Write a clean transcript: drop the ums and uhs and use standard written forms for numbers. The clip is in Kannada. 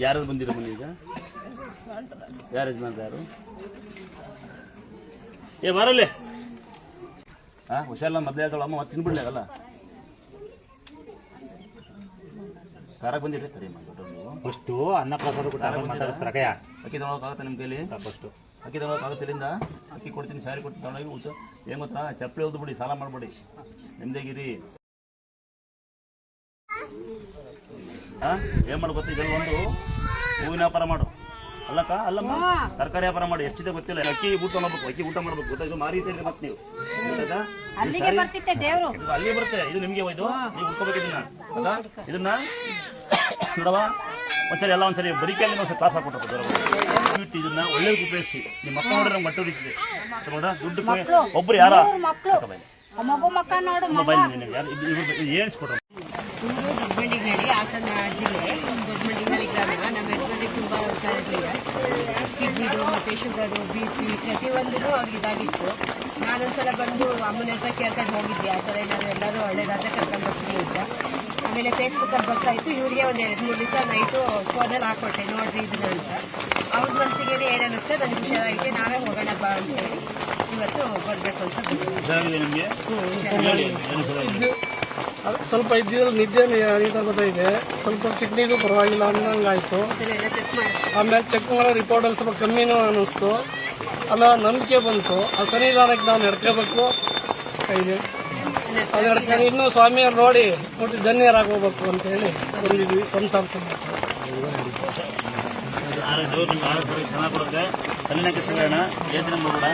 ಯಾರು ಬಂದಿರೋ ಮನೆ ಈಗ? ಯಾರು ಯಜಮಾನ್ರು ಯಾರು? ಏ ಬರಲ್ಲೇ ಹುಷಾರಿಲ್ಲ ಮೊದಲೇ ಹೇಳ್ತಾಳ ಅಮ್ಮ ಮತ್ತೆ ತಿನ್ಬಿಡ್ಲಿ ಆಗಲ್ಲ. ಕಾರಾಗ ಬಂದಿರಿ ಸರಿ ನೀವು ಫಸ್ಟು ಅನ್ನ ಪ್ರಸಾದ ಮಾತಾಡ್ತಾರಕಯ್ಯ. ಅಕ್ಕಿ ತೊಗೊಳಕ್ಕಾಗತ್ತೆ ನಿಮ್ಮ ಕೈಲಿ? ಫಸ್ಟು ಅಕ್ಕಿ ತೊಗೊಳಕ್ಕಾಗುತ್ತೆ. ಇಲ್ಲಿಂದ ಅಕ್ಕಿ ಕೊಡ್ತೀನಿ, ಸಾರಿ ಕೊಡ್ತೀನಿ, ತೊಗೊಂಡೋಗಿ ಊಟ. ಏನು ಗೊತ್ತಾ, ಚಪ್ಪಲಿ ಹೊದ್ದು ಬಿಡಿ, ಸಾಲ ಮಾಡಬೇಡಿ, ನಿಮ್ದೇಗಿರಿ. ಏನು ಮಾಡು ಗೊತ್ತಾ, ಇದೆಲ್ಲ ಒಂದು ಹೂವಿನ ವ್ಯಾಪಾರ ಮಾಡು. ಅಲ್ಲಕ್ಕ ಅಲ್ಲಮ್ಮ, ತರಕಾರಿ ವ್ಯಾಪಾರ ಮಾಡಿ. ಎಷ್ಟಿದೆ ಗೊತ್ತಿಲ್ಲ. ಅಕ್ಕಿ ಊಟ ಮಾಡ್ಬೇಕು, ಅಕ್ಕಿ ಊಟ ಮಾಡ್ಬೇಕು ಗೊತ್ತಾ. ಇದು ಮಾರಿ ಇದ್ದೀರಿ ಮತ್ತೆ ನೀವು ಅಲ್ಲಿ ಬರುತ್ತೆ. ಇದು ನಿಮ್ಗೆ ಹೋಯ್ತು, ನೀವು ಉಟ್ಕೋಬೇಕಿದ್ದೀನ ಹೌದಾ? ಇದನ್ನ ನೋಡವ ಒಂದ್ಸರಿ ಎಲ್ಲ ಒಂದ್ಸರಿ ಬರಿಕೆಯಲ್ಲಿ ಒಂದ್ಸರಿ ಕ್ಲಾಸ್ ಹಾಕೊಟ್ಟು ಇದನ್ನ ಒಳ್ಳೆ ಉಪಯೋಗಿಸಿ. ನಿಮ್ಮ ಮಕ್ಕ ನೋಡ್ರೆ ನಮ್ಗೆ ಮಟ್ಟು ಹೊಡಿತಿದೆ ದುಡ್ಡು. ಒಬ್ರು ಯಾರ ಏನ್ಸ್ಕೊಟ್ರು ದೊಡ್ಡಮಂಡಿಗೆ ಹೇಳಿ ಹಾಸನ ಜಿಲ್ಲೆ ದೊಡ್ಡಮಂಡಿಗೆ ಗ್ರಾಮ. ನಮ್ಮ ಯಜಮಾನಿಗೆ ತುಂಬ ಹುಷಾರಿರಲಿಲ್ಲ. ಕಿಡ್ನಿದು ಮತ್ತು ಶುಗರು, BP ಪ್ರತಿಯೊಂದೂ ಅವ್ರಿಗೆ ಇದಾಗಿತ್ತು. ನಾನೊಂದ್ಸಲ ಬಂದು ಅಮ್ಮನ ಹತ್ರ ಕೇಳ್ಕೊಂಡು ಹೋಗಿದ್ದೆ, ಆ ಥರ ಏನಾದ್ರು ಎಲ್ಲರೂ ಒಳ್ಳೇದಾದ್ರೆ ಕರ್ಕೊಂಡು ಬರ್ತೀನಿ ಅಂತ. ಆಮೇಲೆ ಫೇಸ್ಬುಕ್ಕಲ್ಲಿ ಬರ್ತಾಯಿತ್ತು. ಇವರಿಗೆ ಒಂದು 2-3 ದಿವಸ ನೈಟು ಫೋನಲ್ಲಿ ಹಾಕ್ಕೊಟ್ಟೆ, ನೋಡ್ರಿ ಇದನ್ನ ಅಂತ. ಅವ್ರ ಮನಸ್ಸಿಗೆ ಏನು ಅನ್ನಿಸ್ತೋ ನನಗೆ ಹುಷಾರಾಗಿದೆ, ನಾವೇ ಹೋಗೋಣ ಬಾ ಅಂತೇಳಿ ಇವತ್ತು ಬರಬೇಕು ಅಂತ ಸ್ವಲ್ಪ ಇದ್ದಿದ್ರಲ್ಲಿ ನಿದ್ದೆ ಗೊತ್ತಾಗಿದೆ. ಸ್ವಲ್ಪ ಕಿಡ್ನಿಗೂ ಪರವಾಗಿಲ್ಲ ಅನ್ನಂಗಾಯ್ತು. ಆಮೇಲೆ ಚೆಕ್ ಮಾಡೋ ರಿಪೋರ್ಟಲ್ಲಿ ಸ್ವಲ್ಪ ಕಮ್ಮಿನೂ ಅನ್ನಿಸ್ತು. ಆಮೇಲೆ ನಂಬಿಕೆ ಬಂತು, ಆ ಸನ್ನಿಧಾನಕ್ಕೆ ನಾವು ನಡ್ಕೋಬೇಕು ಕೈಗೆ. ಅದು ನಡ್ಕೊಂಡು ಇನ್ನೂ ಸ್ವಾಮಿಯವ್ರು ನೋಡಿ ಧನ್ಯರಾಗೋಗ್ಬೇಕು ಅಂತ ಹೇಳಿ ಬಂದಿದ್ವಿ. ಸಂಸಾರ ಚೆನ್ನಾಗಿ ಕೊಡುತ್ತೆ. ಕಲ್ಲಿನ ಕೃಷ್ಣ ಯೋಚನೆ ಮಾಡೋಣ.